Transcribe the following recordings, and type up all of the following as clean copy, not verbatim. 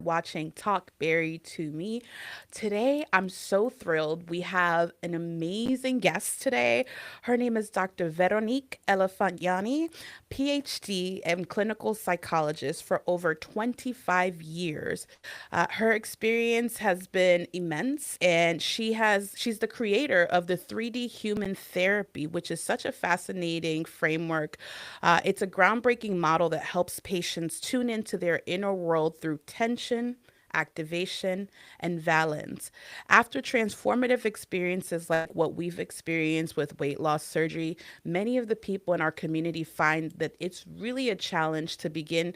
watching Talk Bari to Me. Today, I'm so thrilled. We have an amazing guest today. Her name is Dr. Veronique Elefant Yanni, PhD and clinical psychologist for over 25 years. Her experience has been immense, and she's the creator of the 3D human therapy, which is such a fascinating framework. It's a groundbreaking model that helps patients tune into their inner world through tension, activation, and balance. After transformative experiences like what we've experienced with weight loss surgery, many of the people in our community find that it's really a challenge to begin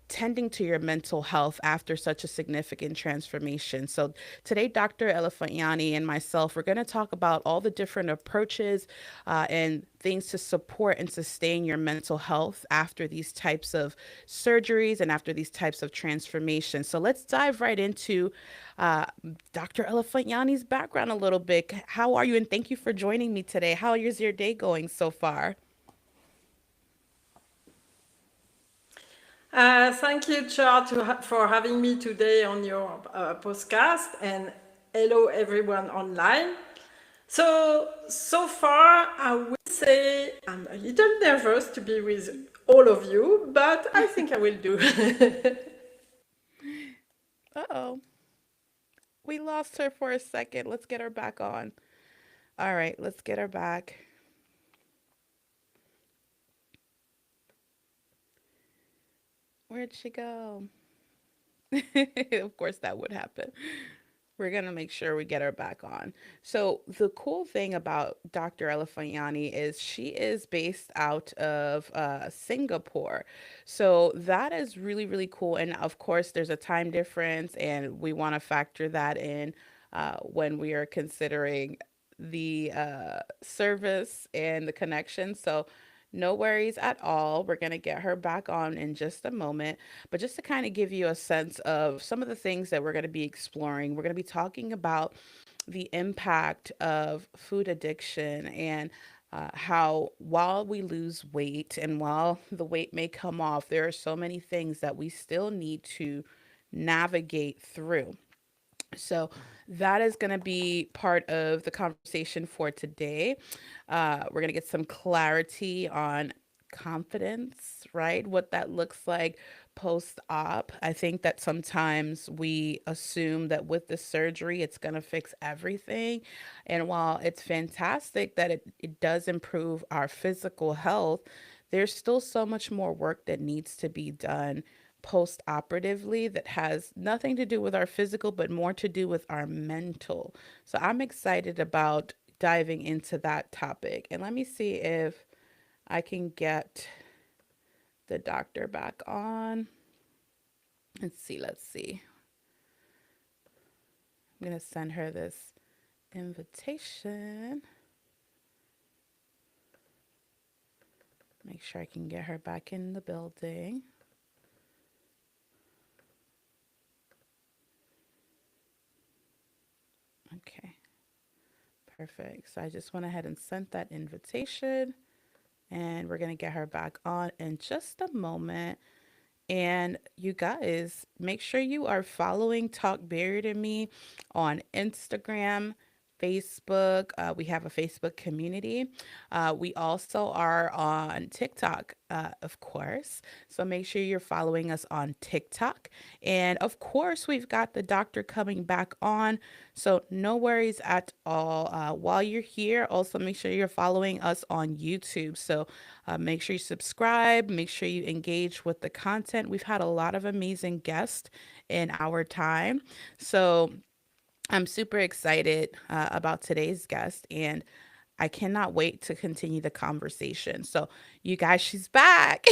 tending to your mental health after such a significant transformation. So, today, Dr. Elefant Yanni and myself, we're going to talk about all the different approaches and things to support and sustain your mental health after these types of surgeries and after these types of transformations. So, let's dive right into uh, Dr. Elefant Yanni's background a little bit. How are you? And thank you for joining me today. How is your day going so far? Thank you, Char, for having me today on your podcast, and hello everyone online. So far, I would say I'm a little nervous to be with all of you, but I think I will do. Uh oh. We lost her for a second. Let's get her back on. All right, let's get her back. Where'd she go? Of course, that would happen. We're going to make sure we get her back on. So, the cool thing about Dr. Elefanyani is she is based out of Singapore. So, that is really, really cool. And of course, there's a time difference, and we want to factor that in when we are considering the service and the connection. So, no worries at all. We're going to get her back on in just a moment. But just to kind of give you a sense of some of the things that we're going to be exploring, we're going to be talking about the impact of food addiction and how while we lose weight and while the weight may come off, there are so many things that we still need to navigate through. So that is going to be part of the conversation for today. We're going to get some clarity on confidence, right? What that looks like post op. I think that sometimes we assume that with the surgery, it's going to fix everything. And while it's fantastic that it does improve our physical health, there's still so much more work that needs to be done post operatively that has nothing to do with our physical, but more to do with our mental. So I'm excited about diving into that topic. And let me see if I can get the doctor back on. Let's see. I'm going to send her this invitation. Make sure I can get her back in the building. Okay, perfect. So I just went ahead and sent that invitation, and we're going to get her back on in just a moment. And you guys, make sure you are following Talk Buried in Me on Instagram, Facebook. We have a Facebook community. We also are on TikTok, of course. So make sure you're following us on TikTok. And of course, we've got the doctor coming back on. So no worries at all. While you're here, also make sure you're following us on YouTube. So make sure you subscribe, make sure you engage with the content. We've had a lot of amazing guests in our time. So I'm super excited about today's guest, and I cannot wait to continue the conversation. So, you guys, she's back.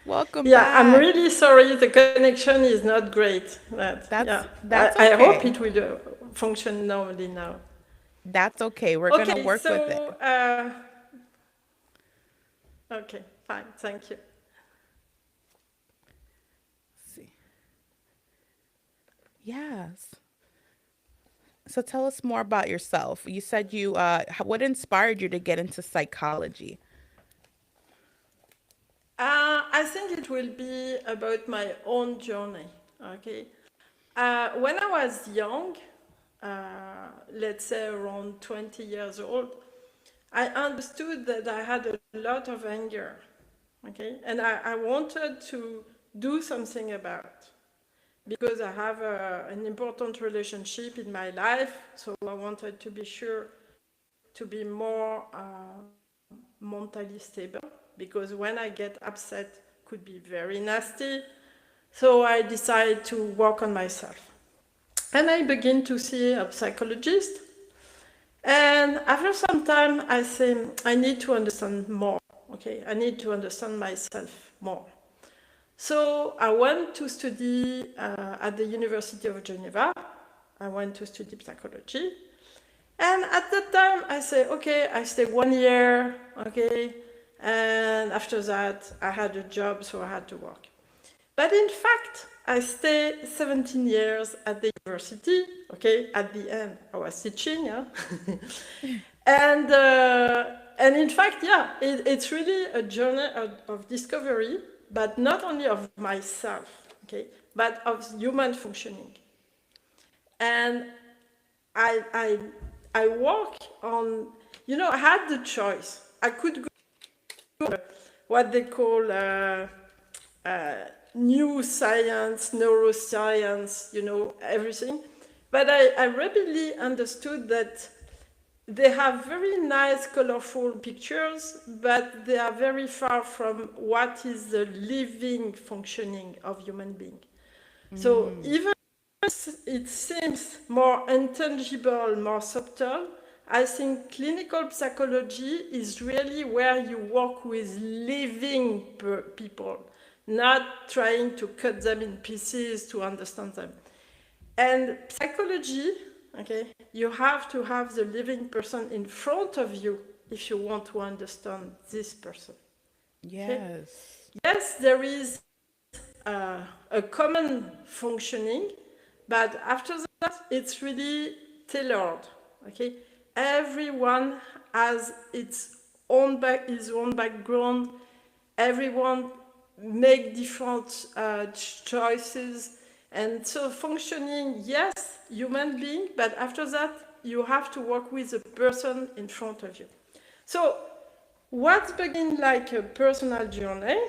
Welcome Yeah, I'm back. really sorry. The connection is not great. But yeah, That's I hope okay. it will function normally now. That's okay. We're gonna Okay, work with it. okay, fine, thank you. Let's see. Yes. So tell us more about yourself. You said what inspired you to get into psychology? I think it will be about my own journey. Okay. When I was young, let's say around 20 years old, I understood that I had a lot of anger. Okay. And I wanted to do something about it because I have an important relationship in my life. So I wanted to be sure to be more mentally stable because when I get upset, could be very nasty. So I decided to work on myself. And I begin to see a psychologist. And after some time, I say, I need to understand more. Okay, I need to understand myself more. So I went to study at the University of Geneva. I went to study psychology. And at that time, I say, okay, I stay 1 year, okay, and after that, I had a job, so I had to work. But in fact, I stayed 17 years at the university, okay, at the end, I was teaching, yeah. And in fact, yeah, it's really a journey of discovery, but not only of myself, okay, but of human functioning. And I, I, I work on, I had the choice. I could go what they call uh, new science, neuroscience, everything. But I rapidly understood that they have very nice, colorful pictures, but they are very far from what is the living functioning of human being. So Mm. even it seems more intangible, more subtle, I think clinical psychology is really where you work with living people, not trying to cut them in pieces to understand them. And psychology, okay, you have to have the living person in front of you if you want to understand this person. Okay? Yes. Yes, there is a common functioning, but after that, it's really tailored. Okay, everyone has his own background. Everyone make different choices, and so functioning, yes, human being, but after that, you have to work with the person in front of you. So, what begin like a personal journey?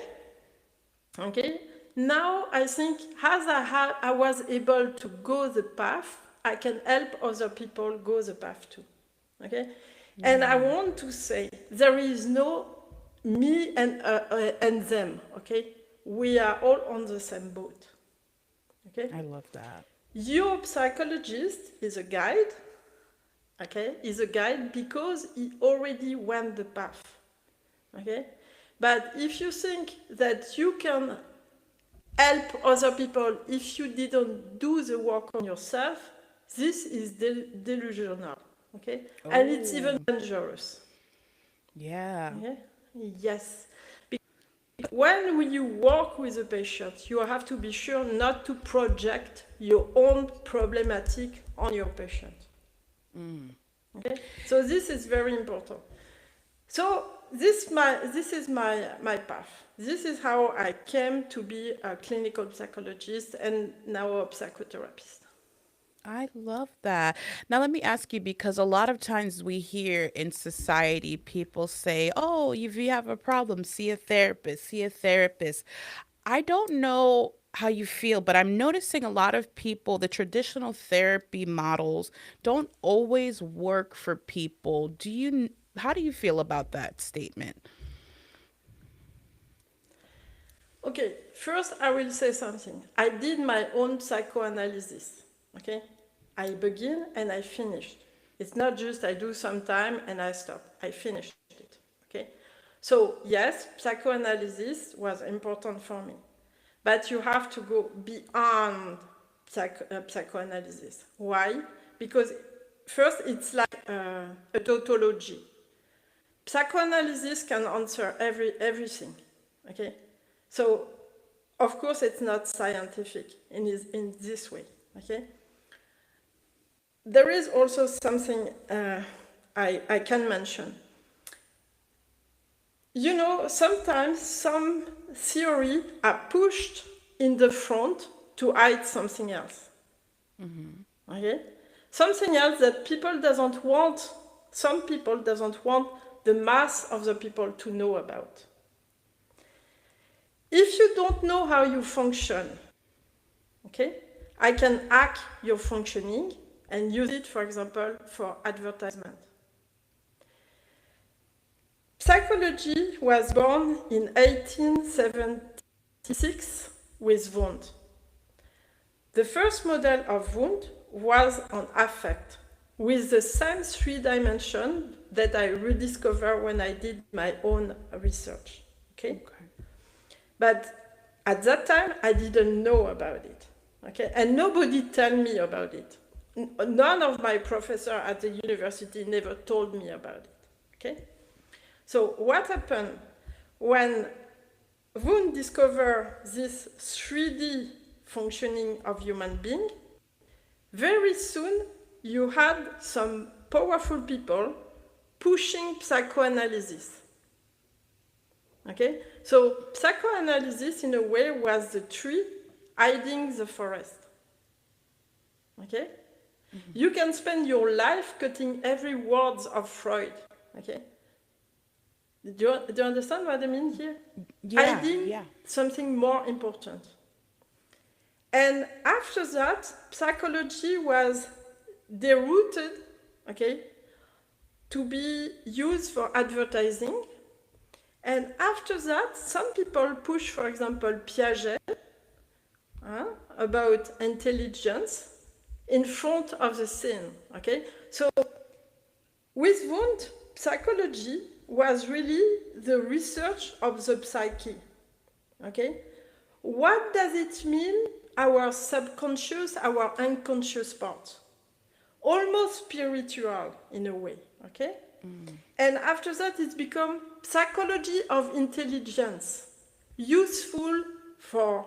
Okay, now I think as I was able to go the path, I can help other people go the path too. Okay, and I Mm. want to say there is no me and them. Okay, we are all on the same boat. Okay, I love that. your psychologist is a guide. Okay, is a guide because he already went the path. Okay, but if you think that you can help other people if you didn't do the work on yourself, this is delusional, okay? And it's even Oh, dangerous, yeah. okay? Yes. When you work with a patient, you have to be sure not to project your own problematic on your patient, Mm. okay? So this is very important. So this is my path. This is how I came to be a clinical psychologist and now a psychotherapist. I love that. Now, let me ask you because a lot of times we hear in society people say, oh, if you have a problem, see a therapist, see a therapist. I don't know how you feel, but I'm noticing a lot of people, the traditional therapy models don't always work for people. How do you feel about that statement? Okay, first I will say something. I did my own psychoanalysis. Okay, I begin and I finished. It's not just I do some time and I stop. I finished it. Okay, so yes, psychoanalysis was important for me. But you have to go beyond psychoanalysis. Why? Because first, it's like a tautology. Psychoanalysis can answer everything. Okay? So, of course, it's not scientific in this way. Okay? There is also something I can mention. Sometimes some theory are pushed in the front to hide something else. Okay? Something else that people doesn't want, some people doesn't want the mass of the people to know about. If you don't know how you function, okay, I can hack your functioning and use it, for example, for advertisement. Psychology was born in 1876 with Wundt. The first model of Wundt was on affect, with the same three dimensions that I rediscovered when I did my own research. Okay? But at that time, I didn't know about it. Okay? And nobody told me about it. None of my professors at the university never told me about it. Okay? So what happened when Wundt discovered this 3D functioning of human being? Very soon, you had some powerful people pushing psychoanalysis. Okay? So psychoanalysis, in a way, was the tree hiding the forest. Okay? You can spend your life cutting every word of Freud. Okay? Do you understand what I mean here? Hiding something more important. And after that, psychology was derouted, okay, to be used for advertising. And after that, some people push, for example, Piaget about intelligence in front of the scene, okay? So with Wundt, psychology was really the research of the psyche, okay? What does it mean, our subconscious, our unconscious part? Almost spiritual in a way, okay? And after that, it's become psychology of intelligence, useful for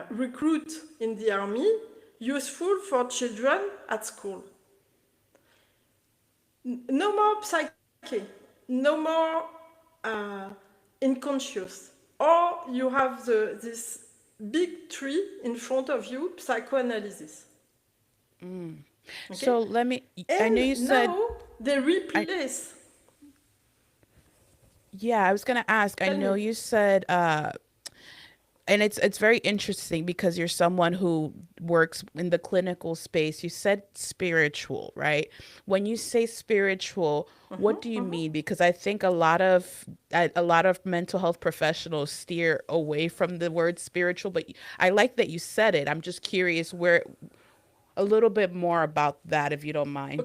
recruit in the army, useful for children at school. No more psyche, no more unconscious. Or you have this big tree in front of you, psychoanalysis. Okay? So let me. And I know you said. now they replace. I was gonna ask. I know you said. And it's very interesting because you're someone who works in the clinical space. You said spiritual, right? When you say spiritual, what do you mean? Because I think a lot of mental health professionals steer away from the word spiritual, but I like that you said it. I'm just curious where a little bit more about that, if you don't mind.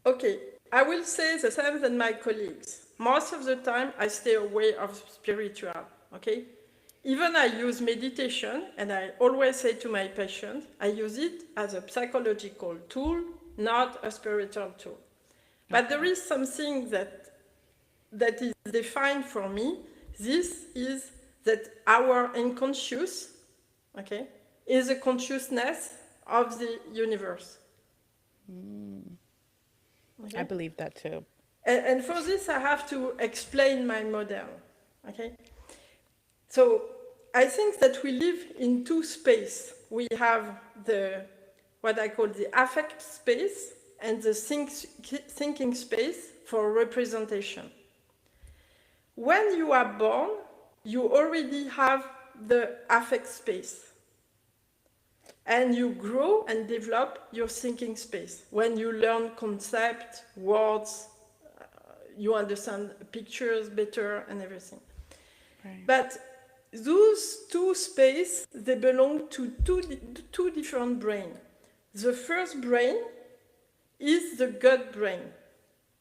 Okay, I will say the same than my colleagues. Most of the time, I stay away of spiritual, okay? Even I use meditation, and I always say to my patients, I use it as a psychological tool, not a spiritual tool. But there is something that is defined for me. This is that our unconscious, okay, is a consciousness of the universe. I believe that too. And for this, I have to explain my model. Okay? So I think that we live in two spaces. We have what I call the affect space and the thinking space for representation. When you are born, you already have the affect space. And you grow and develop your thinking space. When you learn concept, words, you understand pictures better and everything. Right. But those two spaces, they belong to two different brains. The first brain is the gut brain.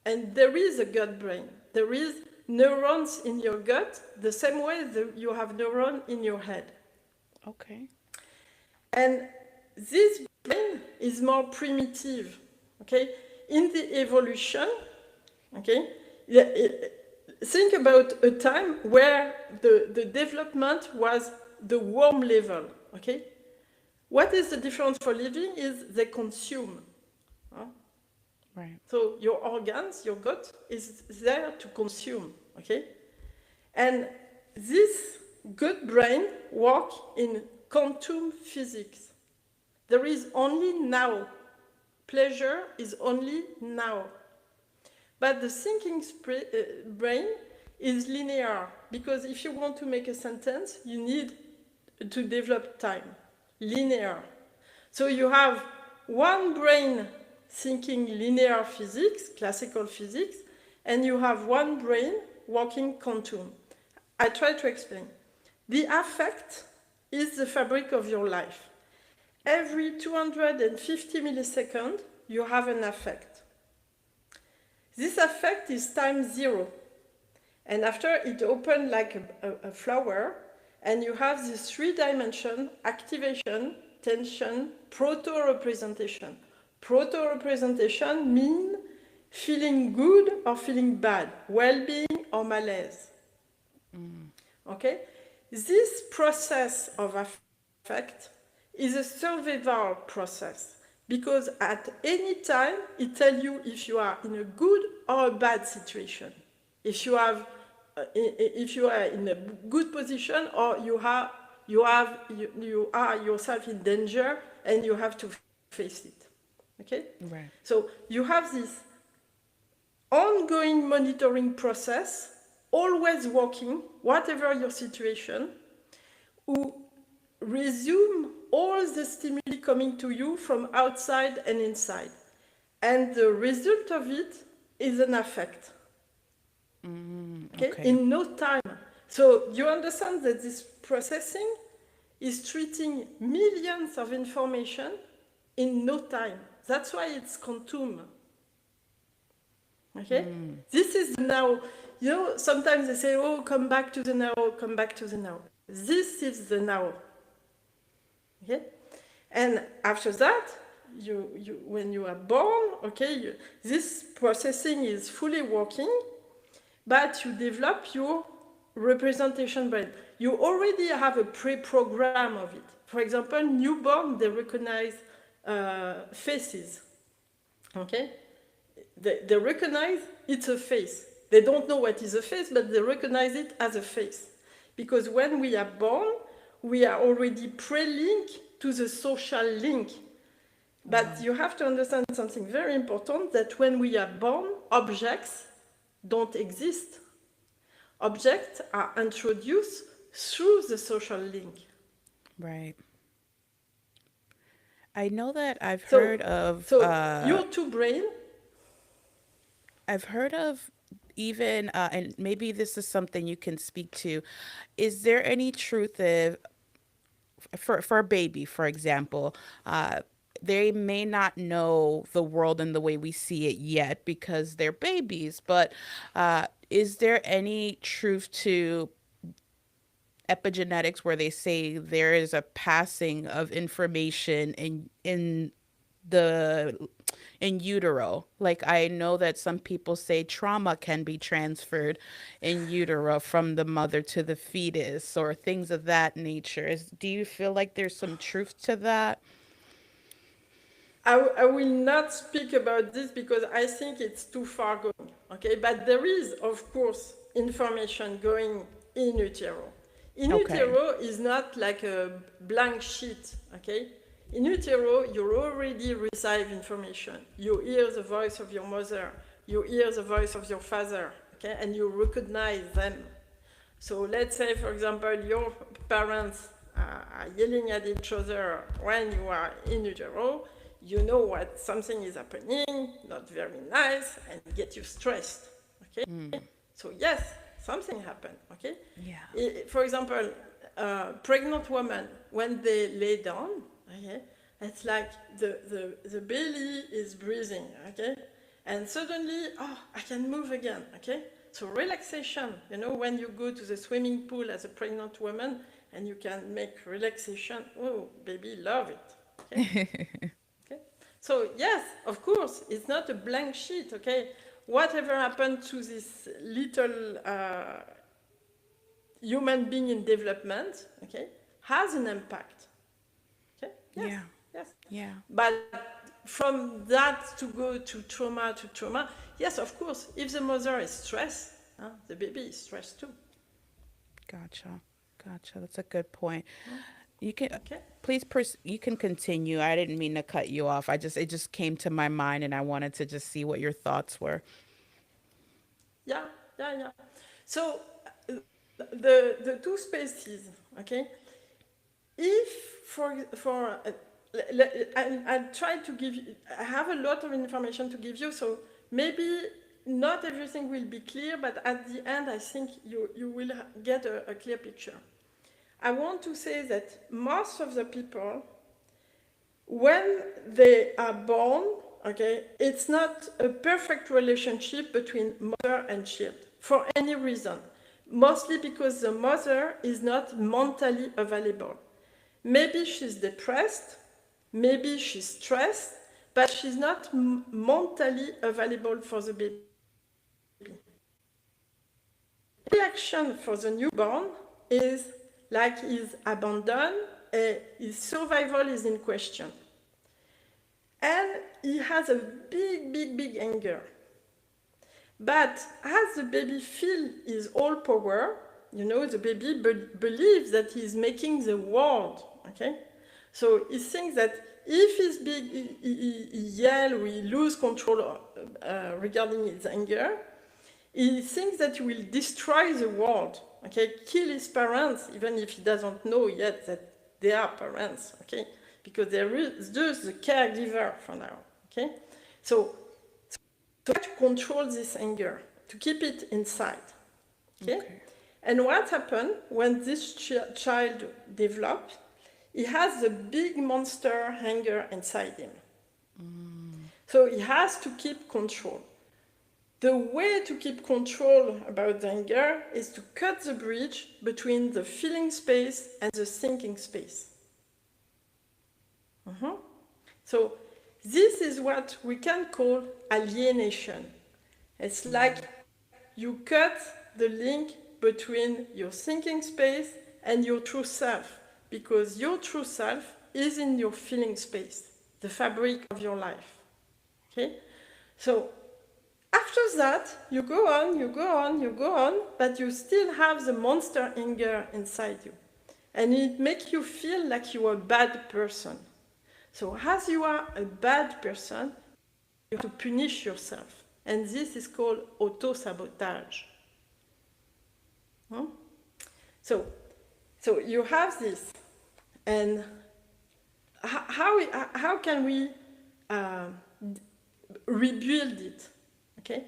And there is a gut brain. There is neurons in your gut, the same way that you have neurons in your head. Okay. And this brain is more primitive, okay? In the evolution, okay, think about a time where the development was the worm level, okay? What is the difference for living is they consume. Right. So your organs, your gut, is there to consume, okay? And this good brain work in quantum physics. There is only now. Pleasure is only now. But the thinking brain is linear, because if you want to make a sentence, you need to develop time. Linear. So you have one brain thinking linear physics, classical physics, and you have one brain working quantum. I try to explain. The affect is the fabric of your life. Every 250 milliseconds, you have an affect. This affect is time zero. And after it opens like a flower, and you have this three-dimension activation, tension, proto-representation. Proto-representation means feeling good or feeling bad, well-being or malaise. Okay? This process of affect is a survival process, because at any time it tells you if you are in a good or a bad situation. If you are in a good position, or you are yourself in danger and you have to face it. Okay? Right. So you have this ongoing monitoring process, always working, whatever your situation, who resume all the stimuli coming to you from outside and inside. And the result of it is an affect. Okay? Okay. In no time. So you understand that this processing is treating millions of information in no time. That's why it's quantum. Okay? This is the now. You know, sometimes they say, oh, come back to the now, come back to the now. This is the now. Okay? And after that, when you are born, okay, this processing is fully working, but you develop your representation brain. You already have a pre-program of it. For example, newborn, they recognize faces. Okay? They recognize it's a face. They don't know what is a face, but they recognize it as a face. Because when we are born, we are already pre-linked to the social link. But you have to understand something very important, that when we are born, objects don't exist. Objects are introduced through the social link. Right. I know that So your two brain. I've heard of even and maybe this is something you can speak to. Is there any truth of for a baby, for example, they may not know the world in the way we see it yet because they're babies, but is there any truth to epigenetics where they say there is a passing of information in the in utero? Like, I know that some people say trauma can be transferred in utero from the mother to the fetus or things of that nature. Do you feel like there's some truth to that? I will not speak about this because I think it's too far going. Okay, but there is, of course, information going in utero. In Okay. utero is not like a blank sheet. Okay, in utero you already receive information. You hear the voice of your mother. You hear the voice of your father. Okay, and you recognize them. So let's say, for example, your parents are yelling at each other when you are in utero. You know what something is happening, not very nice, and get you stressed. Okay? So yes, something happened. Okay? Yeah. For example, pregnant women, when they lay down, okay, it's like the belly is breathing, okay? And suddenly, oh, I can move again, okay? So relaxation, you know, when you go to the swimming pool as a pregnant woman and you can make relaxation, oh, baby love it, okay? Okay? So yes, of course, it's not a blank sheet, okay? Whatever happened to this little human being in development, okay, has an impact. Okay? Yes, Yeah. yes. Yeah. But from that to go to trauma, yes, of course, if the mother is stressed, the baby is stressed too. Gotcha. Gotcha. That's a good point. You can Okay. you can continue. I didn't mean to cut you off. It just came to my mind and I wanted to just see what your thoughts were. Yeah, yeah. So the two spaces, okay. If I'll try to give you, I have a lot of information to give you, so maybe not everything will be clear, but at the end I think you will get a clear picture. I want to say that most of the people, when they are born, okay, it's not a perfect relationship between mother and child for any reason. Mostly because the mother is not mentally available. Maybe she's depressed, maybe she's stressed, but she's not mentally available for the baby. Reaction for the newborn is like he's abandoned, his survival is in question. And he has a big anger. But as the baby feels his all power, the baby believes that he's making the world, okay? So he thinks that if he's big, he yell or he lose control regarding his anger, he thinks that he will destroy the world, okay? Kill his parents, even if he doesn't know yet that they are parents, okay? Because there is just the caregiver for now, okay? So try to control this anger, to keep it inside, okay? And what happened when this child develops? He has the big monster anger inside him. So he has to keep control. The way to keep control about the anger is to cut the bridge between the feeling space and the thinking space. So this is what we can call alienation. It's like you cut the link between your thinking space and your true self, because your true self is in your feeling space, the fabric of your life. Okay? So after that, you go on, but you still have the monster anger inside you. And it makes you feel like you are a bad person. So as you are a bad person, you have to punish yourself. And this is called auto-sabotage. Hmm? So you have this. And how can we rebuild it? Okay?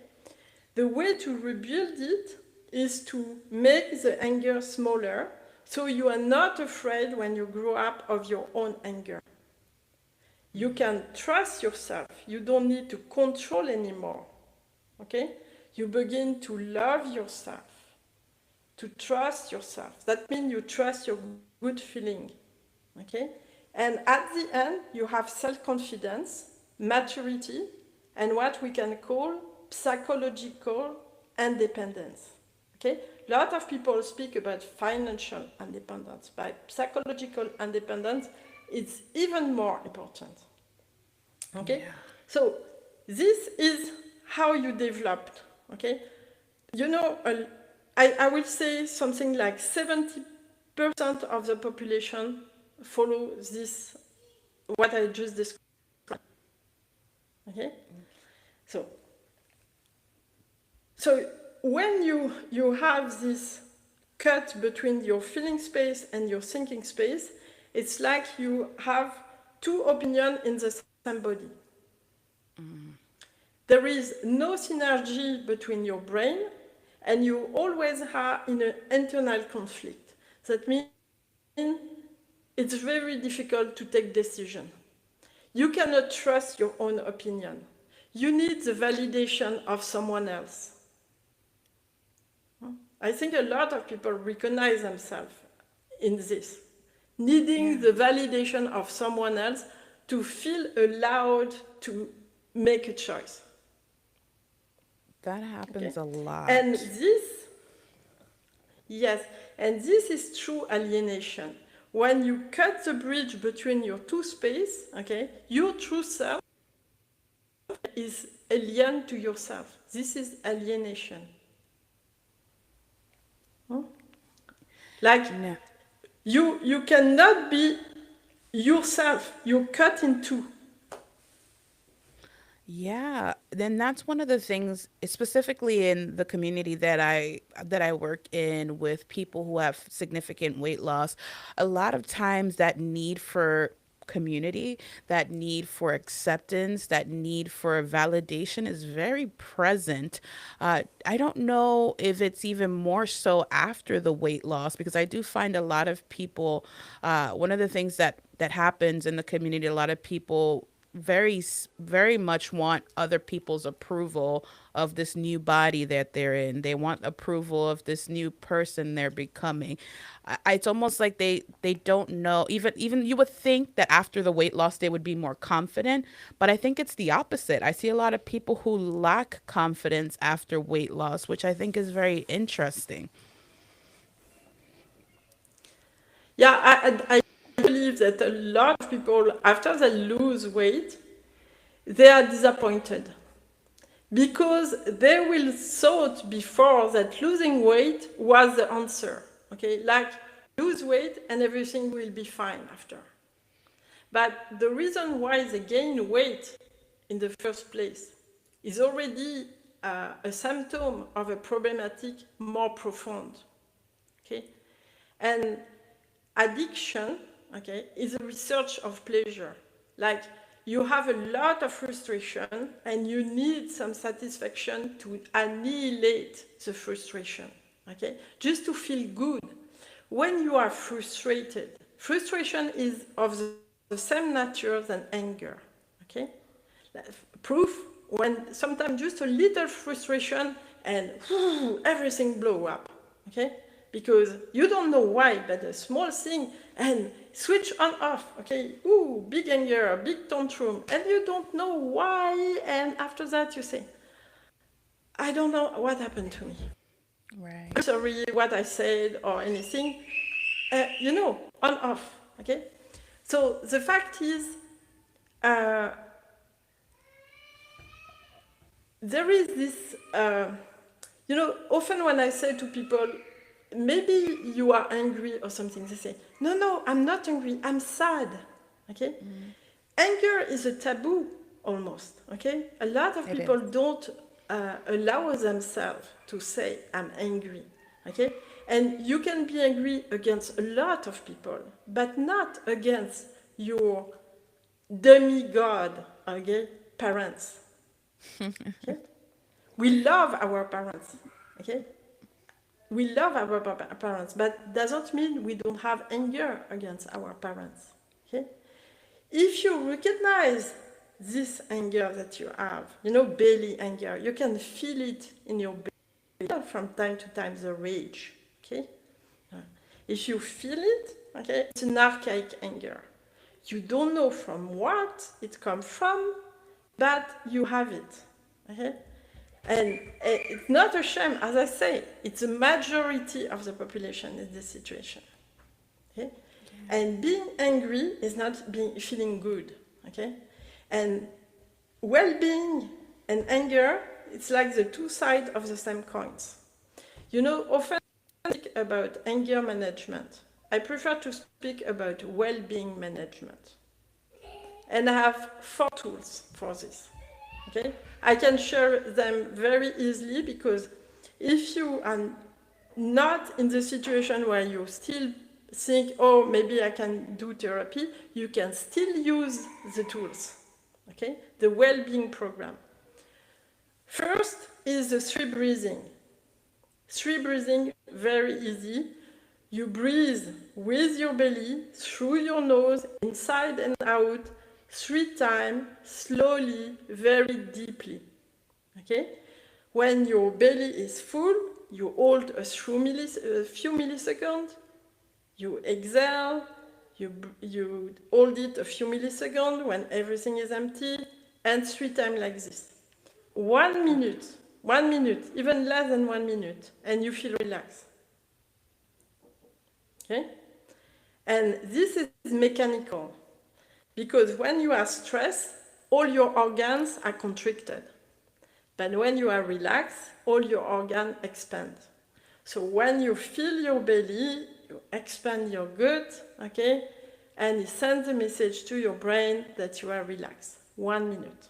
The way to rebuild it is to make the anger smaller, so you are not afraid when you grow up of your own anger. You can trust yourself. You don't need to control anymore. Okay? You begin to love yourself, to trust yourself. That means you trust your good feeling. Okay? And at the end, you have self-confidence, maturity, and what we can call psychological independence. Okay? A lot of people speak about financial independence, but psychological independence is even more important. Okay? Yeah. So this is how you developed. Okay? I will say something like 70% of the population follow this, what I just described. Okay? So when you have this cut between your feeling space and your thinking space, it's like you have two opinions in the same body. There is no synergy between your brain, and you always are in an internal conflict. That means it's very difficult to take decision. You cannot trust your own opinion. You need the validation of someone else. I think a lot of people recognize themselves in this, needing the validation of someone else to feel allowed to make a choice. That happens a And lot. this is true alienation. When you cut the bridge between your two spaces, okay, your true self is alien to yourself. This is alienation. Like No. you cannot be yourself. You're cut in two. Yeah, then that's one of the things, specifically in the community that I work in with people who have significant weight loss. A lot of times that need for community, that need for acceptance, that need for validation is very present. I don't know if it's even more so after the weight loss because I do find a lot of people. One of the things that happens in the community, a lot of people very much want other people's approval of this new body that they're in. They want approval of this new person they're becoming. It's almost like they don't know. Even you would think that after the weight loss they would be more confident, but I think it's the opposite. I see a lot of people who lack confidence after weight loss, which I think is very interesting. Yeah, I believe that a lot of people, after they lose weight, they are disappointed because they will thought before that losing weight was the answer. Okay, like lose weight and everything will be fine after. But the reason why they gain weight in the first place is already a symptom of a problematic more profound. Okay, and addiction, okay, is a research of pleasure. Like you have a lot of frustration and you need some satisfaction to annihilate the frustration, okay, just to feel good. When you are frustrated, frustration is of the same nature than anger, okay. Proof, when sometimes just a little frustration and whoo, everything blow up, okay, because you don't know why, but a small thing and switch on off, okay, ooh, big anger, big tantrum, and you don't know why, and after that you say, I don't know what happened to me, Right. I'm sorry what I said or anything, on off, okay. So the fact is, uh, there is this, often when I say to people, maybe you are angry or something, they say, no, no, I'm not angry, I'm sad. Okay? Mm, Anger is a taboo almost. Okay? A lot of it people is. don't allow themselves to say, I'm angry. Okay? And you can be angry against a lot of people, but not against your demigod, okay, parents. Okay? We love our parents. Okay? We love our parents, but doesn't mean we don't have anger against our parents. Okay? If you recognize this anger that you have, belly anger, you can feel it in your belly from time to time, the rage. Okay? If you feel it, okay, it's an archaic anger. You don't know from what it comes from, but you have it. Okay? And it's not a shame, as I say, it's a majority of the population in this situation. Okay? Yeah. And being angry is not feeling good. Okay? And well-being and anger, it's like the two sides of the same coins. Often I speak about anger management. I prefer to speak about well-being management. And I have 4 tools for this. Okay? I can share them very easily because if you are not in the situation where you still think, oh, maybe I can do therapy, you can still use the tools. Okay? The well-being program. First is the 3 breathing. 3 breathing, very easy. You breathe with your belly, through your nose, inside and out, 3 times, slowly, very deeply. Okay? When your belly is full, you hold a few milliseconds, you exhale, you hold it a few milliseconds when everything is empty, and 3 times like this. 1 minute, 1 minute, even less than 1 minute, and you feel relaxed. Okay? And this is mechanical because when you are stressed, all your organs are constricted. But when you are relaxed, all your organs expand. So when you feel your belly, you expand your gut, okay? And it sends a message to your brain that you are relaxed. 1 minute.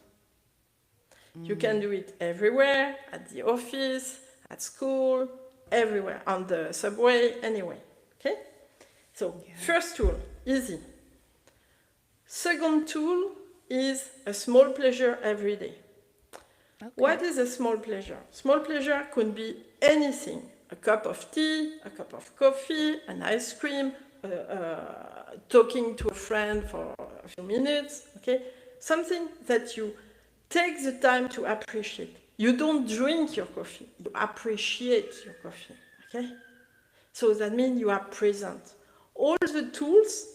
You can do it everywhere, at the office, at school, everywhere, on the subway, anywhere, okay? So, first tool, easy. Second tool is a small pleasure every day. Okay. What is a small pleasure? Small pleasure could be anything. A cup of tea, a cup of coffee, an ice cream, talking to a friend for a few minutes, okay? Something that you take the time to appreciate. You don't drink your coffee, you appreciate your coffee, okay? So that means you are present. All the tools,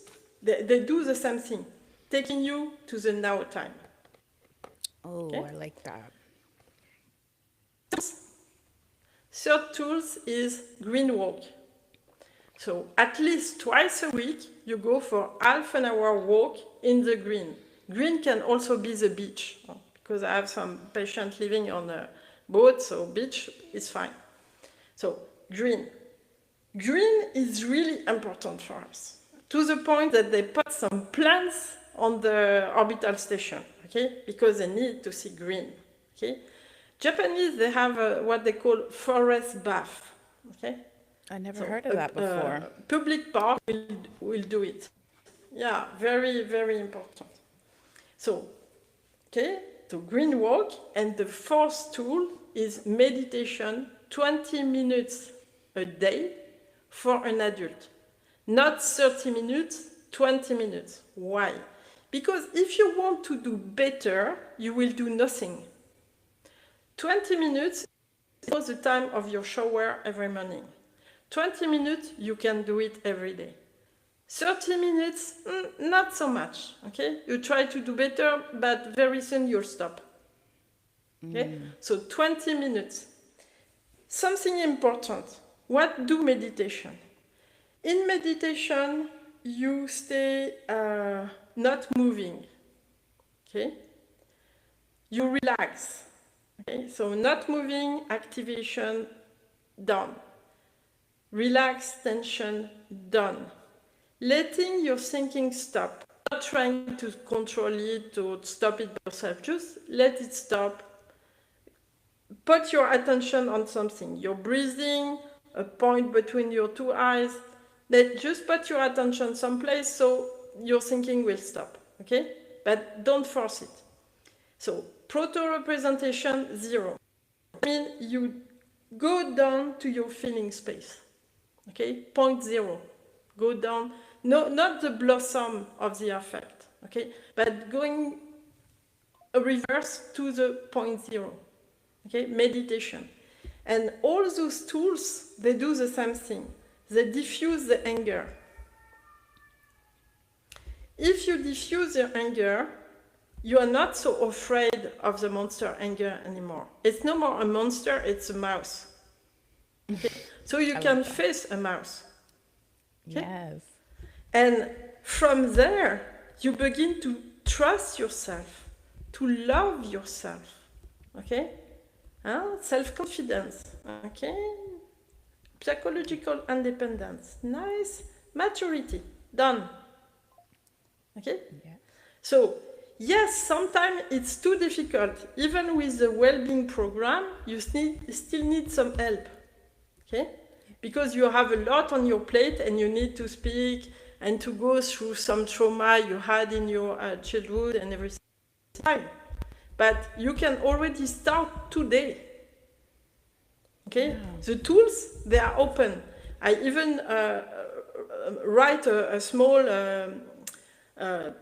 they do the same thing, taking you to the now time. Oh, Okay? I like that. Third tools is green walk. So at least twice a week, you go for half an hour walk in the green. Green can also be the beach, because I have some patients living on a boat, so beach is fine. So green. Green is really important for us, to the point that they put some plants on the orbital station, okay? Because they need to see green, okay? Japanese, they have what they call forest bath, okay? I never So heard of that before. public park will do it. Yeah, very, very important. So, okay, so green walk, and the fourth tool is meditation, 20 minutes a day for an adult. Not 30 minutes, 20 minutes. Why? Because if you want to do better, you will do nothing. 20 minutes is the time of your shower every morning. 20 minutes, you can do it every day. 30 minutes, not so much, okay? You try to do better, but very soon you'll stop. Okay? So 20 minutes. Something important. What do meditation? In meditation, you stay not moving, okay? You relax, okay? So not moving, activation, done. Relax, tension, done. Letting your thinking stop. Not trying to control it or stop it yourself. Just let it stop. Put your attention on something. Your breathing, a point between your two eyes. Just put your attention someplace so your thinking will stop. Okay? But don't force it. So, proto-representation, 0. I mean, you go down to your feeling space. Okay? Point 0. Go down. No, not the blossom of the affect. Okay? But going a reverse to the point 0. Okay? Meditation. And all those tools, they do the same thing. They diffuse the anger. If you diffuse your anger, you are not so afraid of the monster anger anymore. It's no more a monster, it's a mouse. Okay? So you can face a mouse. Okay? Yes. And from there, you begin to trust yourself, to love yourself. Okay? Self-confidence. Okay? Psychological independence. Nice. Maturity. Done. Okay? Yeah. So, yes, sometimes it's too difficult. Even with the well-being program, you still need some help. Okay? Because you have a lot on your plate and you need to speak and to go through some trauma you had in your childhood and everything. But you can already start today. Okay? Yeah. The tools, they are open. I even write a small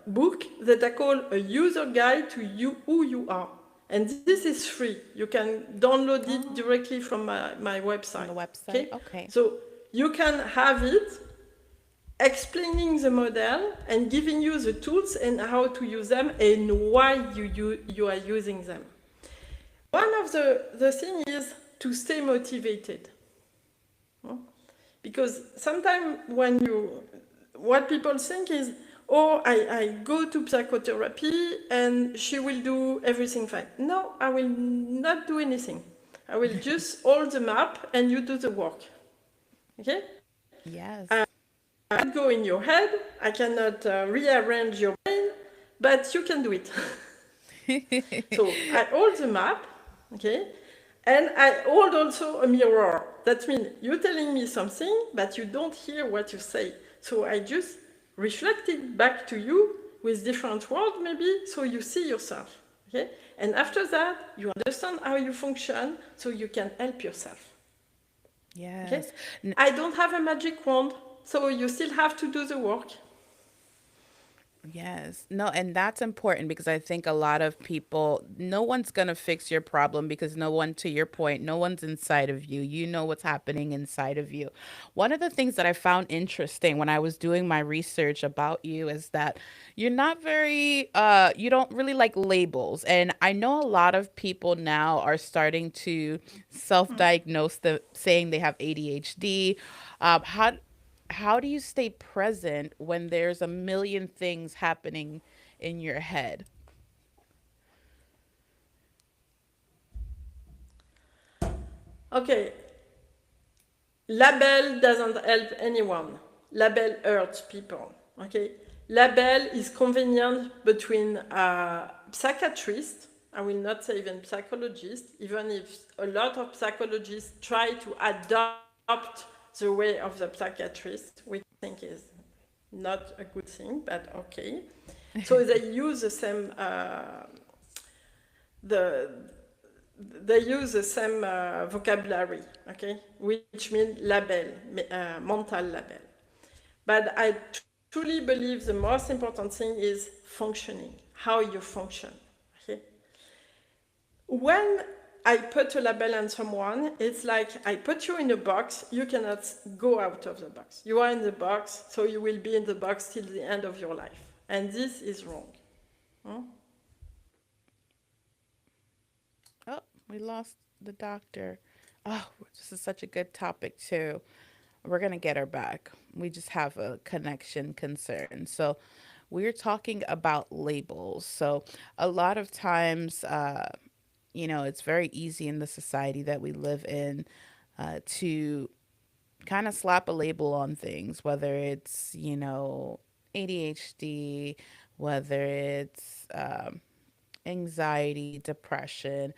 book that I call a user guide to who you are. And this is free. You can download it directly from my website. On the website? Okay. So you can have it explaining the model and giving you the tools and how to use them and why you are using them. One of the things is to stay motivated. Because sometimes what people think is, oh, I go to psychotherapy and she will do everything fine. No, I will not do anything. I will just hold the map and you do the work. Okay? Yes. I cannot go in your head, I cannot rearrange your brain, but you can do it. So I hold the map, okay, and I hold also a mirror. That means you're telling me something, but you don't hear what you say. So I just reflect it back to you with different words, maybe, so you see yourself, okay? And after that, you understand how you function, so you can help yourself, okay? Yes. I don't have a magic wand, so you still have to do the work. Yes. No, and that's important because I think a lot of people, no one's going to fix your problem because no one, to your point, no one's inside of you. You know what's happening inside of you. One of the things that I found interesting when I was doing my research about you is that you're not very, you don't really like labels. And I know a lot of people now are starting to self-diagnose the saying they have ADHD. How do you stay present when there's a million things happening in your head? Okay, label doesn't help anyone. Label hurts people. Okay, label is convenient between psychiatrists. I will not say even psychologists, even if a lot of psychologists try to adopt the way of the psychiatrist, which I think is not a good thing, but okay. So they use the same the they use the same vocabulary, okay, which means label, mental label. But I truly believe the most important thing is functioning, how you function, okay? When I put a label on someone, it's like I put you in a box, you cannot go out of the box. You are in the box, so you will be in the box till the end of your life. And this is wrong. Hmm? Oh, we lost the doctor. Oh, this is such a good topic, too. We're going to get her back. We just have a connection concern. So, we're talking about labels. So, a lot of times, it's very easy in the society that we live in to kind of slap a label on things, whether it's, ADHD, whether it's anxiety, depression.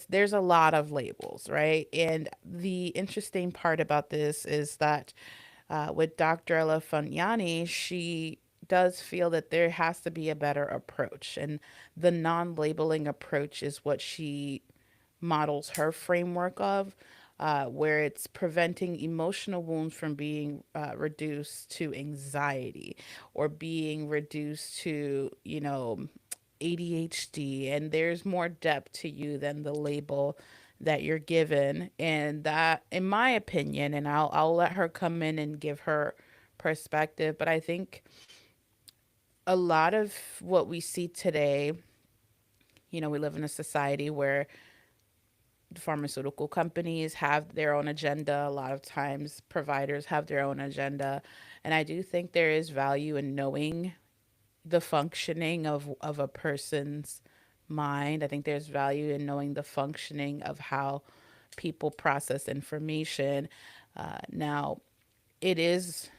There's a lot of labels, right? And the interesting part about this is that with Dr. Elefant Yanni, she does feel that there has to be a better approach, and the non-labeling approach is what she models her framework of, where it's preventing emotional wounds from being reduced to anxiety or being reduced to, ADHD. And there's more depth to you than the label that you're given. And that, in my opinion, and I'll let her come in and give her perspective, but I think a lot of what we see today, we live in a society where pharmaceutical companies have their own agenda. A lot of times, providers have their own agenda. And I do think there is value in knowing the functioning of a person's mind. I think there's value in knowing the functioning of how people process information. Now, it is,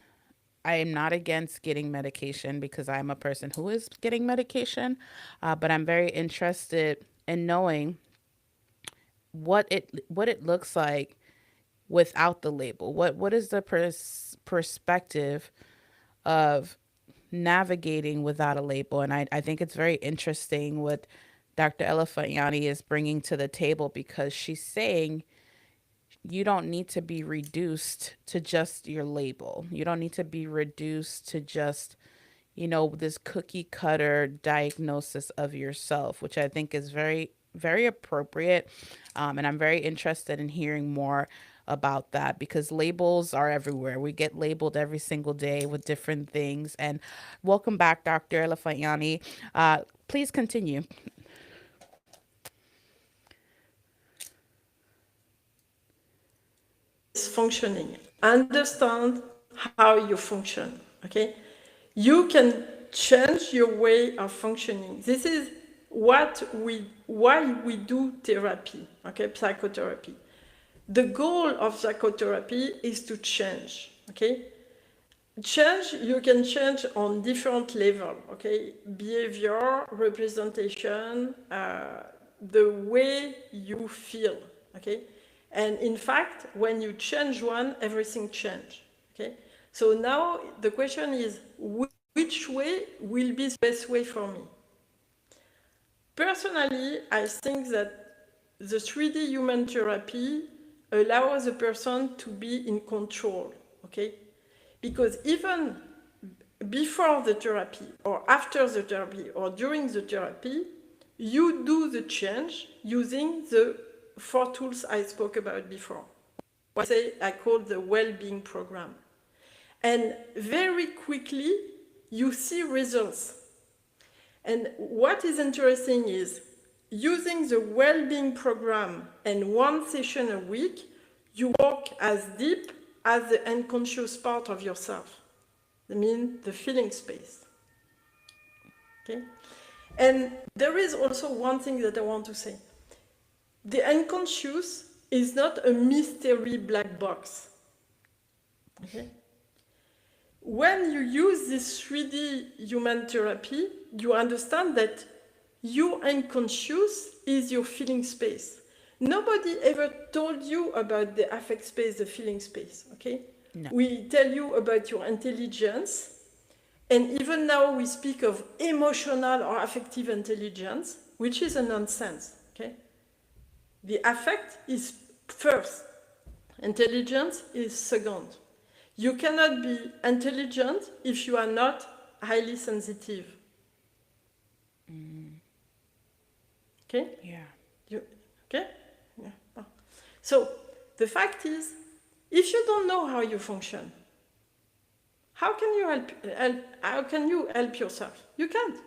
I am not against getting medication because I'm a person who is getting medication, but I'm very interested in knowing what it looks like without the label. What is the perspective of navigating without a label? And I think it's very interesting what Dr. Elefant is bringing to the table because she's saying you don't need to be reduced to just your label. You don't need to be reduced to just, this cookie cutter diagnosis of yourself, which I think is very, very appropriate. And I'm very interested in hearing more about that because labels are everywhere. We get labeled every single day with different things. And welcome back, Dr. Elefant. Please continue. Is functioning. Understand how you function. Okay, you can change your way of functioning. This is why we do therapy. Okay, psychotherapy. The goal of psychotherapy is to change. Okay, change you can change on different level. Okay, behavior, representation, the way you feel. Okay, and in fact, when you change one, everything change. Okay, so now the question is, which way will be the best way for me? Personally, I think that the 3D human therapy allows a person to be in control, okay? Because even before the therapy or after the therapy or during the therapy, you do the change using the four tools I spoke about before. I call the well-being program. And very quickly, you see results. And what is interesting is using the well-being program and one session a week, you walk as deep as the unconscious part of yourself. I mean, the feeling space. Okay? And there is also one thing that I want to say. The unconscious is not a mystery black box. Okay? When you use this 3D human therapy, you understand that your unconscious is your feeling space. Nobody ever told you about the affect space, the feeling space, okay? No. We tell you about your intelligence, and even now we speak of emotional or affective intelligence, which is a nonsense, okay? The affect is first, intelligence is second. You cannot be intelligent if you are not highly sensitive. Okay? Yeah. You, okay? Yeah. Oh. So the fact is, if you don't know how you function, how can you how can you help yourself? You can't.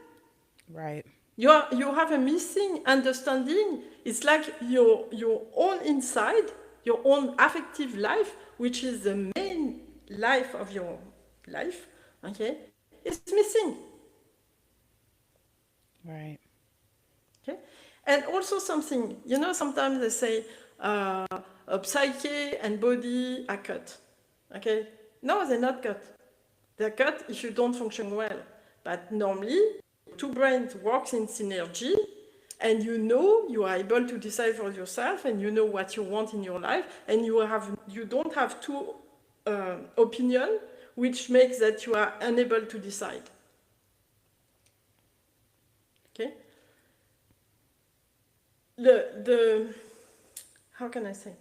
Right. You have a missing understanding. It's like your own inside, your own affective life, which is the main life of your life, okay, is missing. Right. Okay? And also something, sometimes they say psyche and body are cut. Okay? No, they're not cut. They're cut if you don't function well. But normally, two brains works in synergy, and you are able to decide for yourself, and you know what you want in your life, and you don't have two opinion, which makes that you are unable to decide. Okay? The how can I say?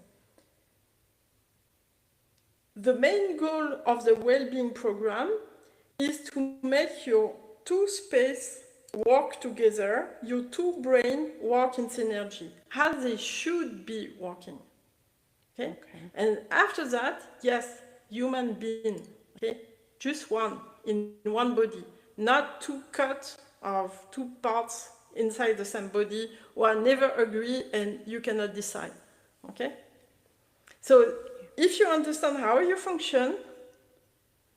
The main goal of the well-being program is to make your two space work together, your two brain work in synergy, as they should be working. Okay? Okay. And after that, yes, human being, okay? Just one in one body, not two cuts of two parts inside the same body who are never agree and you cannot decide. Okay? So if you understand how you function,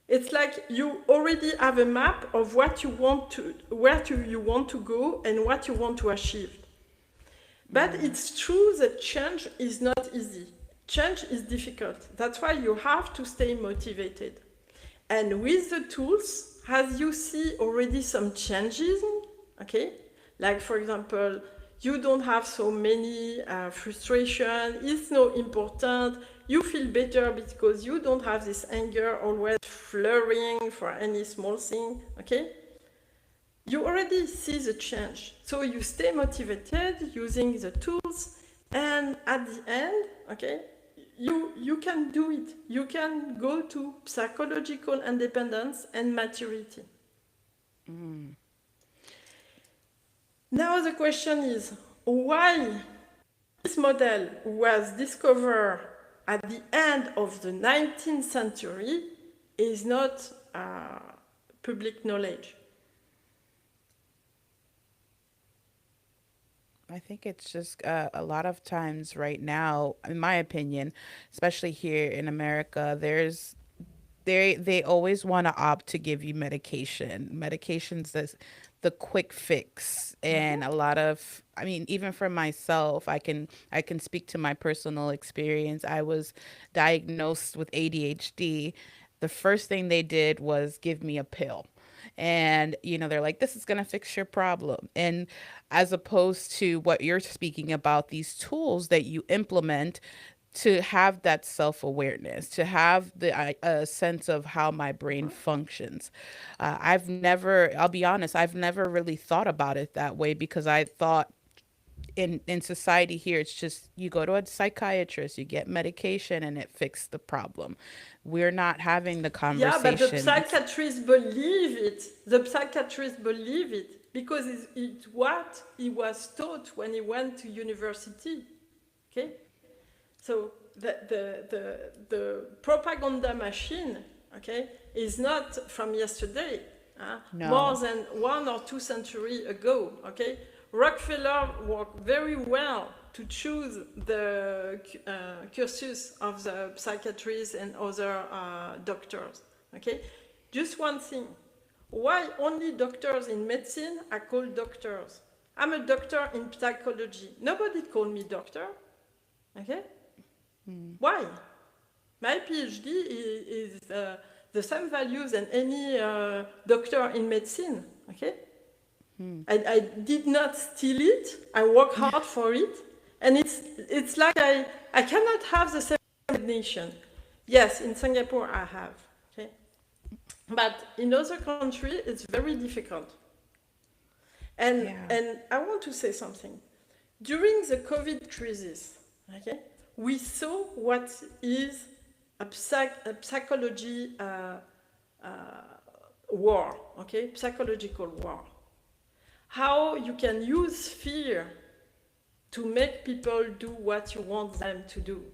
it's like you already have a map of what you want to, you want to go and what you want to achieve. But it's true that change is not easy. Change is difficult. That's why you have to stay motivated. And with the tools, as you see already some changes, okay? Like for example, you don't have so many frustration, it's not important, you feel better because you don't have this anger always flaring for any small thing, okay? You already see the change. So you stay motivated using the tools, and at the end, okay, you can do it. You can go to psychological independence and maturity. Mm. Now the question is, why this model was discovered at the end of the 19th century is not public knowledge. I think it's just a lot of times right now, in my opinion, especially here in America, they always want to opt to give you medication. Medications that's the quick fix, and a lot of, I mean, even for myself, I can speak to my personal experience. I was diagnosed with ADHD, the first thing they did was give me a pill. And, they're like, this is going to fix your problem. And as opposed to what you're speaking about, these tools that you implement to have that self awareness, to have a sense of how my brain functions. I'll be honest, I've never really thought about it that way because I thought in society here it's just you go to a psychiatrist, you get medication and it fixed the problem. We're not having the Yeah, but the conversations. psychiatrists believe it. The psychiatrists believe it because it's what he was taught when he went to university. Okay? So the propaganda machine, okay, is not from yesterday, more No. than 1 or 2 centuries ago, okay? Rockefeller worked very well to choose the cursus of the psychiatrists and other doctors, okay? Just one thing, why only doctors in medicine are called doctors? I'm a doctor in psychology. Nobody called me doctor, okay? Why? My PhD is the same values than any doctor in medicine, okay? I did not steal it, I work hard for it, and it's like I cannot have the same recognition. Yes, in Singapore I have, okay? But in other countries it's very difficult. Yeah. And I want to say something. During the COVID crisis, okay, we saw what is a psychology war, okay, psychological war. How you can use fear to make people do what you want them to do,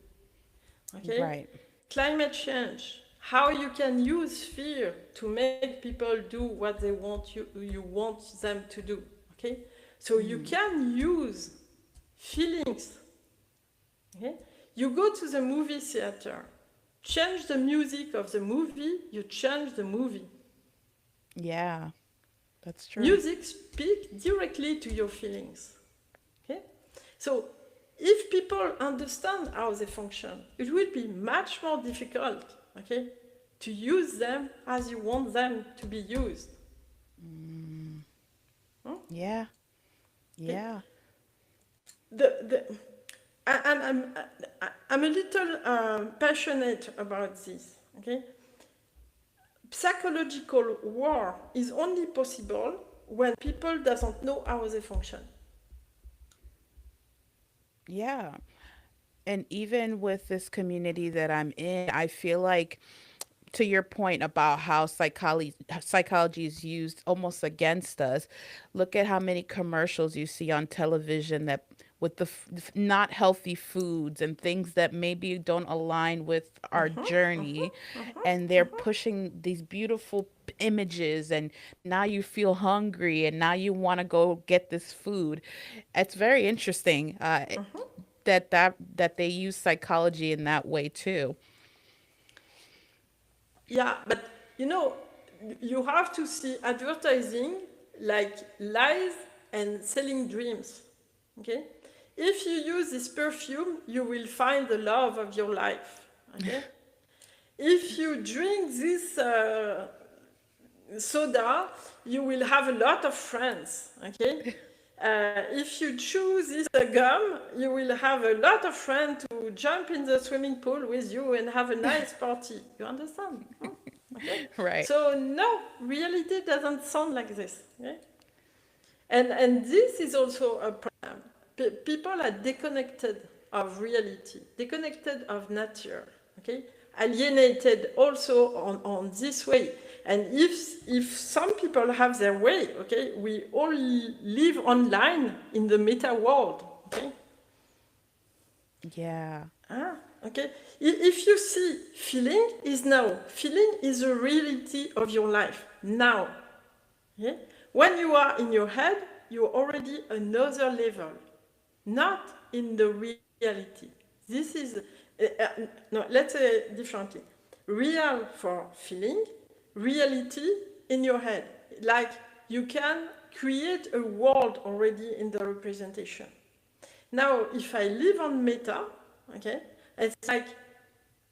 okay? Right. Climate change, how you can use fear to make people do what they want you want them to do, okay? So you can use feelings, okay? You go to the movie theater, change the music of the movie, you change the movie. Yeah. That's true. Music speaks directly to your feelings, okay? So if people understand how they function, it will be much more difficult, okay, to use them as you want them to be used. Hmm? Yeah. Okay? Yeah. The, I'm a little passionate about this, okay? Psychological war is only possible when people doesn't know how they function. Yeah. And even with this community that I'm in, I feel like, to your point about how psychology is used almost against us, look at how many commercials you see on television that with the not healthy foods and things that maybe don't align with our journey, and they're pushing these beautiful images, and now you feel hungry and now you want to go get this food. It's very interesting, that they use psychology in that way too. Yeah, but you know, you have to see advertising like lies and selling dreams. Okay? If you use this perfume, you will find the love of your life. Okay? If you drink this soda, you will have a lot of friends. Okay? If you choose this gum, you will have a lot of friends to jump in the swimming pool with you and have a nice party. You understand? Huh? Okay? Right. So no, reality doesn't sound like this. Okay? And this is also a problem. People are disconnected of reality, disconnected of nature. Okay? Alienated also on this way. And if some people have their way, okay, we all live online in the meta world, okay? Yeah. Okay. If you see, feeling is now. Feeling is the reality of your life now. Okay? When you are in your head, you're already another level, not in the reality. This is no. Let's say differently. Real for feeling, reality in your head. Like you can create a world already in the representation. Now, if I live on meta, okay, it's like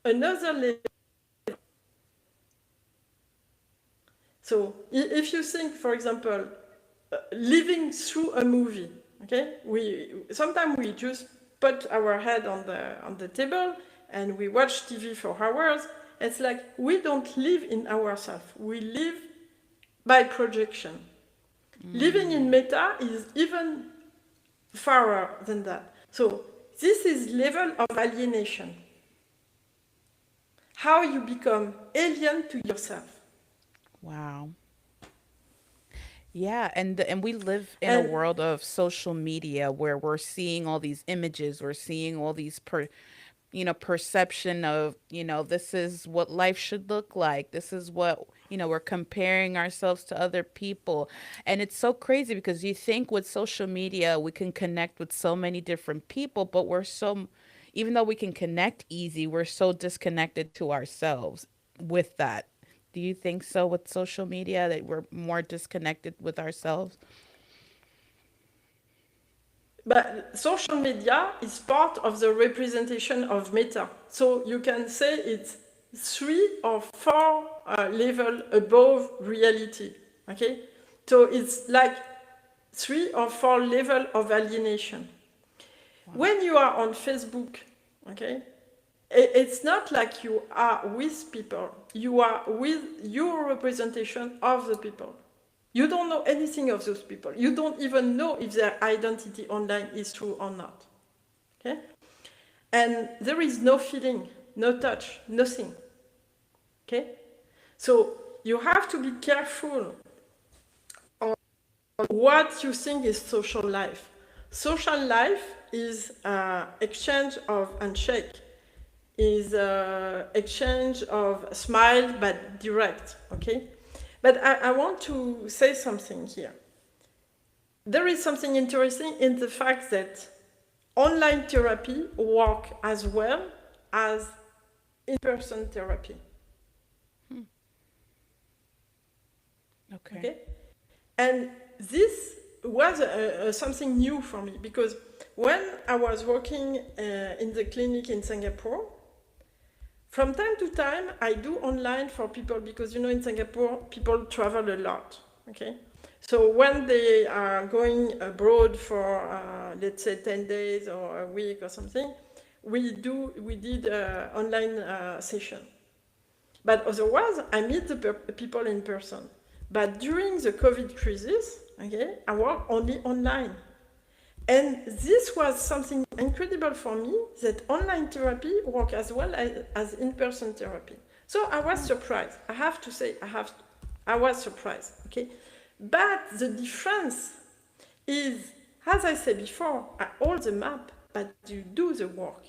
another level. So if you think, for example, living through a movie, okay, we sometimes we just put our head on the table and we watch TV for hours. It's like we don't live in ourselves. We live by projection. Living in Mm. meta is even farther than that. So this is level of alienation. How you become alien to yourself. Wow. Yeah, and we live in a And world of social media where we're seeing all these images, we're seeing all these perception of, this is what life should look like. This is what, we're comparing ourselves to other people. And it's so crazy because you think with social media, we can connect with so many different people, but even though we can connect easy, we're so disconnected to ourselves with that. Do you think so with social media that we're more disconnected with ourselves? but social media is part of the representation of meta. So you can say it's 3 or 4 level above reality. Okay, so it's like 3 or 4 level of alienation. Wow. When you are on Facebook, okay, it's not like you are with people. You are with your representation of the people. You don't know anything of those people. You don't even know if their identity online is true or not. Okay? And there is no feeling, no touch, nothing. Okay? So you have to be careful on what you think is social life. Social life is exchange of handshake, is exchange of smile but direct. Okay? But I want to say something here. There is something interesting in the fact that online therapy works as well as in-person therapy. Hmm. Okay. Okay, and this was something new for me because when I was working in the clinic in Singapore, from time to time I do online for people because in Singapore people travel a lot. Okay, so when they are going abroad for let's say 10 days or a week or something, we did online session. But otherwise, I meet the people in person. But during the COVID crisis, okay, I work only online. And this was something incredible for me that online therapy work as well as in-person therapy. So I was Hmm. surprised. I have to say, I was surprised. Okay, but the difference is, as I said before, I hold the map, but you do the work.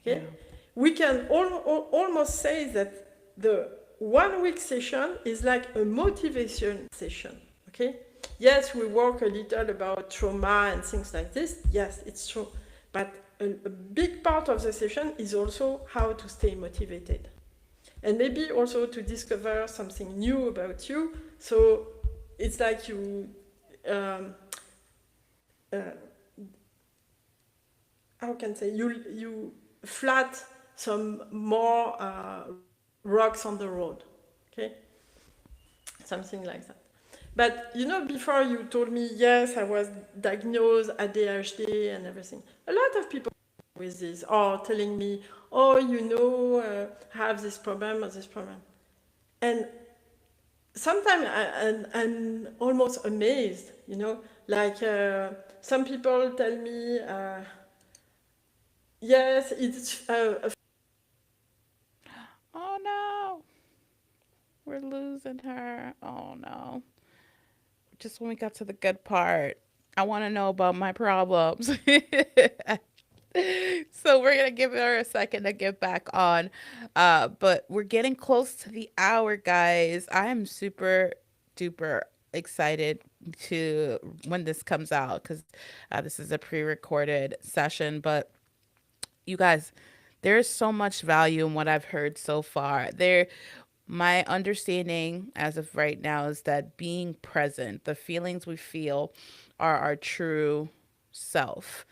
Okay, Yeah. we can almost say that the 1 week session is like a motivation session. Okay, yes, we work a little about trauma and things like this. Yes, it's true, but a big part of the session is also how to stay motivated and maybe also to discover something new about you. So it's like you um, uh, how can I say, you flat some more rocks on the road. Okay, something like that. But before you told me yes, I was diagnosed ADHD and everything. A lot of people with this are telling me, oh, I have this problem or this problem, and sometimes I'm almost amazed. Like some people tell me, yes, it's Oh no. We're losing her. Oh no. Just when we got to the good part, I want to know about my problems. So we're gonna give her a second to get back on, but we're getting close to the hour, guys. I am super duper excited to when this comes out because this is a pre-recorded session. But you guys, there's so much value in what I've heard so far. My understanding as of right now is that being present, the feelings we feel are our true self.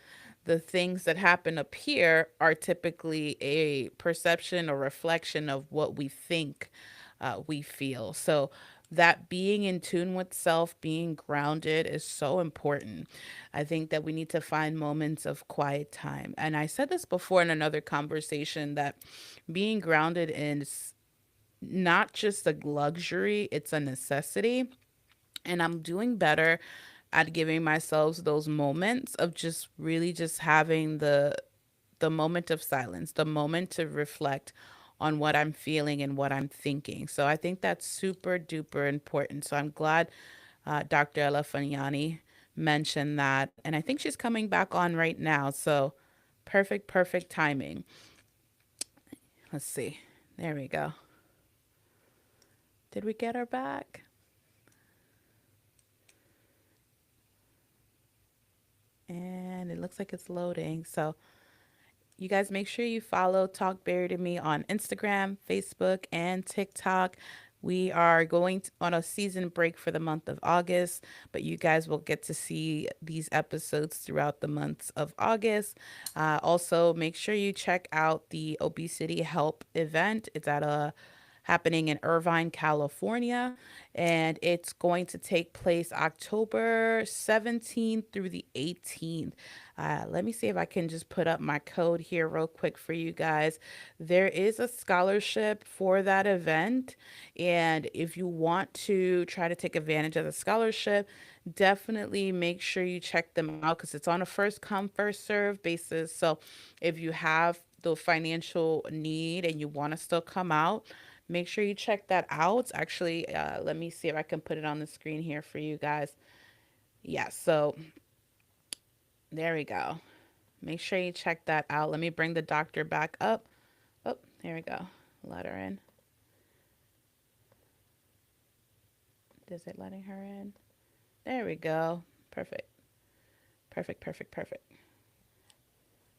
The things that happen up here are typically a perception or reflection of what we think we feel. So, that being in tune with self, being grounded is so important. I think that we need to find moments of quiet time. And I said this before in another conversation that being grounded is not just a luxury, it's a necessity. And I'm doing better at giving myself those moments of just really just having the moment of silence, the moment to reflect on what I'm feeling and what I'm thinking. So I think that's super duper important. So I'm glad Dr. Elefant Yanni mentioned that. And I think she's coming back on right now. So perfect, perfect timing. Let's see. There we go. Did we get her back? And it looks like it's loading. So you guys make sure you follow Talk Berry to Me on Instagram, Facebook, and TikTok. We are going on a season break for the month of August, but you guys will get to see these episodes throughout the months of August. Also, make sure you check out the Obesity Help event. It's at a happening in Irvine, California, and it's going to take place October 17th through the 18th. Let me see if I can just put up my code here real quick for you guys. There is a scholarship for that event, and if you want to try to take advantage of the scholarship, definitely make sure you check them out because it's on a first come, first serve basis. So if you have the financial need and you want to still come out, make sure you check that out. Actually, let me see if I can put it on the screen here for you guys. Yeah, so there we go. Make sure you check that out. Let me bring the doctor back up. Oh, there we go. Let her in. Is it letting her in? There we go. Perfect. Perfect, perfect, perfect.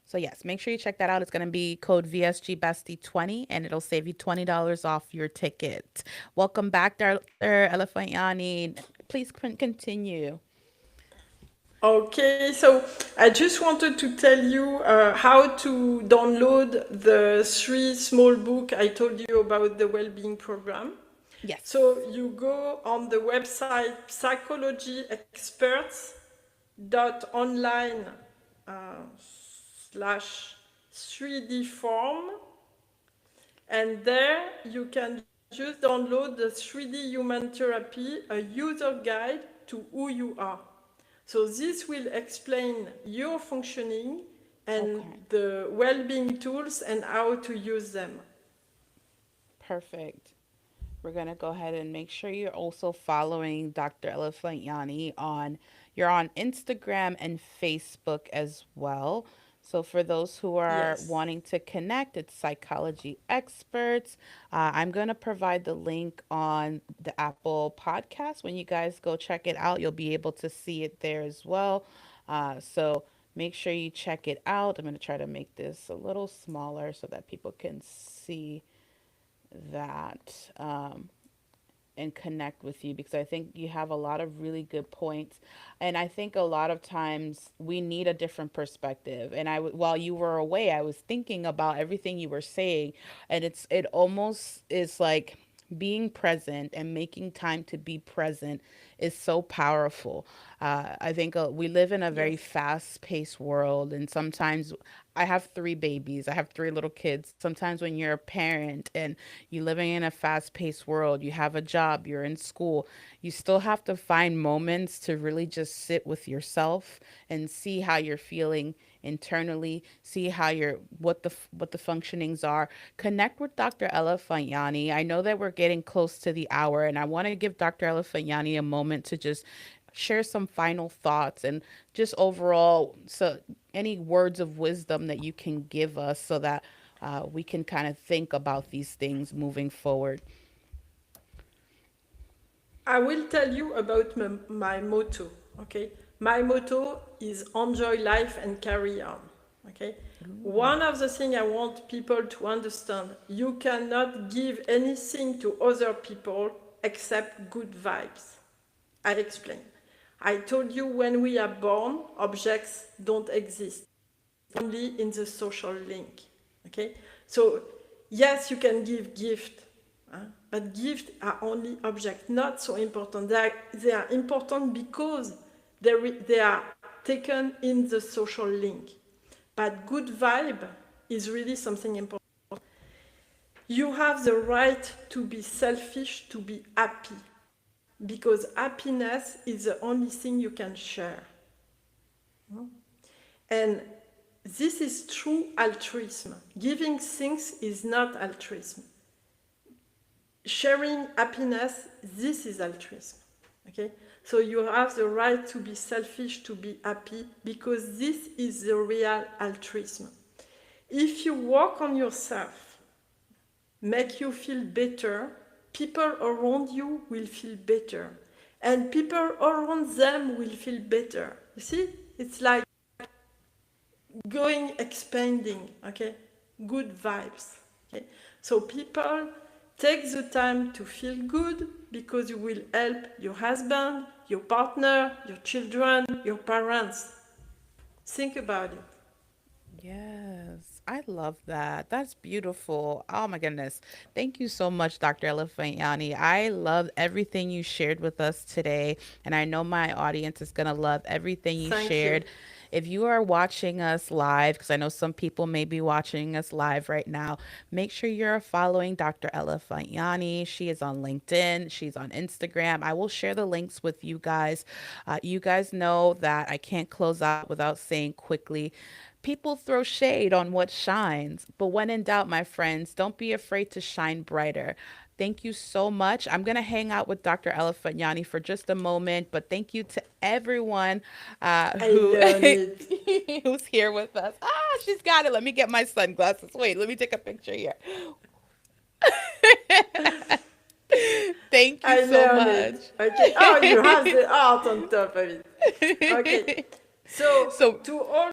So yes, make sure you check that out. It's going to be code VSG Bestie 20 and it'll save you $20 off your ticket. Welcome back, Dr. Elefant Yanni. Please continue. Okay, so I just wanted to tell you how to download the three small book I told you about the well-being program. Yes. So you go on the website psychologyexperts.online slash 3D form, and there you can just download the 3D human therapy, a user guide to who you are. So this will explain your functioning and Okay. the well-being tools and how to use them. Perfect. We're going to go ahead and make sure you're also following Dr. Elefant Yanni on you're on Instagram and Facebook as well. So for those who are Yes. wanting to connect, it's psychology experts. I'm going to provide the link on the Apple podcast. When you guys go check it out, you'll be able to see it there as well. So make sure you check it out. I'm going to try to make this a little smaller so that people can see that. And connect with you because I think you have a lot of really good points. And I think a lot of times we need a different perspective. And while you were away, I was thinking about everything you were saying, and it almost is like being present and making time to be present is so powerful. I think we live in a very Yes. fast paced world, and sometimes I have three babies, I have three little kids. Sometimes when you're a parent and you're living in a fast paced world, you have a job, you're in school, you still have to find moments to really just sit with yourself and see how you're feeling internally, see how you're what the functionings are. Connect with Dr. Ella Fayani. I know that we're getting close to the hour, and I want to give Dr. Ella Fayani a moment to just share some final thoughts and just overall, so any words of wisdom that you can give us so that we can kind of think about these things moving forward. I will tell you about my motto, okay? My motto is enjoy life and carry on, okay? Ooh, One of the things I want people to understand, you cannot give anything to other people except good vibes. I explain. I told you when we are born, objects don't exist, only in the social link, okay? So, yes, you can give gift, But gifts are only objects, not so important. They are important because they are taken in the social link. But good vibe is really something important. You have the right to be selfish, to be happy, because happiness is the only thing you can share. And this is true altruism. Giving things is not altruism. Sharing happiness, this is altruism. Okay? So you have the right to be selfish, to be happy, because this is the real altruism. If you work on yourself, make you feel better, people around you will feel better. And people around them will feel better. You see? It's like going expanding, okay? Good vibes. Okay? So people take the time to feel good because you will help your husband, your partner, your children, your parents. Think about it. Yes, I love that. That's beautiful. Oh my goodness. Thank you so much, Dr. Elefant Yanni. I love everything you shared with us today, and I know my audience is going to love everything you Thank you. shared. If you are watching us live, because I know some people may be watching us live right now, make sure you're following Dr. Elefant Yanni. She is on LinkedIn, she's on Instagram. I will share the links with you guys. You guys know that I can't close out without saying quickly, people throw shade on what shines, but when in doubt, my friends, don't be afraid to shine brighter. Thank you so much. I'm going to hang out with Dr. Elefant Yanni for just a moment, but thank you to everyone I who learned it. who's here with us. Ah, she's got it. Let me get my sunglasses. Wait, let me take a picture here. Thank you I so learned much. it. Okay. Oh, you have the art on top of it. Okay. So So to all